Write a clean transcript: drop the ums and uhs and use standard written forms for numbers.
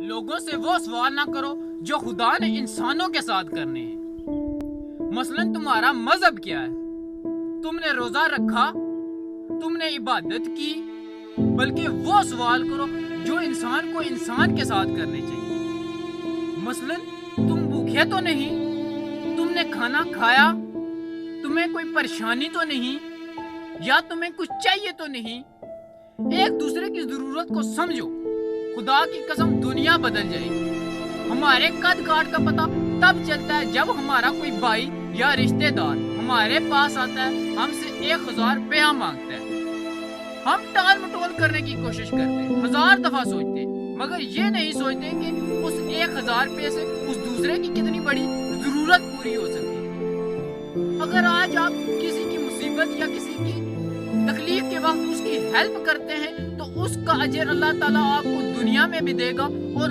لوگوں سے وہ سوال نہ کرو جو خدا نے انسانوں کے ساتھ کرنے ہیں۔ مثلاً تمہارا مذہب کیا ہے؟ تم نے روزہ رکھا، تم نے عبادت کی، بلکہ وہ سوال کرو جو انسان کو انسان کے ساتھ کرنے چاہیے۔ مثلاً تم بھوکے تو نہیں، تم نے کھانا کھایا، تمہیں کوئی پریشانی تو نہیں، یا تمہیں کچھ چاہیے تو نہیں۔ ایک دوسرے کی ضرورت کو سمجھو، خدا کی قسم دنیا بدل جائے گی۔ ہمارے قد کاٹ کا پتہ تب چلتا ہے جب ہمارا کوئی بھائی یا رشتہ دار ہمارے پاس آتا ہے، ہم سے 1000 روپیہ مانگتا ہے۔ ہم ٹال مٹول کرنے کی کوشش کرتے ہیں، 1000 دفعہ سوچتے ہیں، مگر یہ نہیں سوچتے کہ اس 1000 روپے سے اس دوسرے کی کتنی بڑی ضرورت پوری ہو سکتی ہے۔ اگر آج آپ کسی کی مصیبت یا کسی کی تکلیف کے وقت اس کی ہیلپ کرتے ہیں تو اس کا اجر اللہ تعالیٰ آپ کو دنیا میں بھی دے گا اور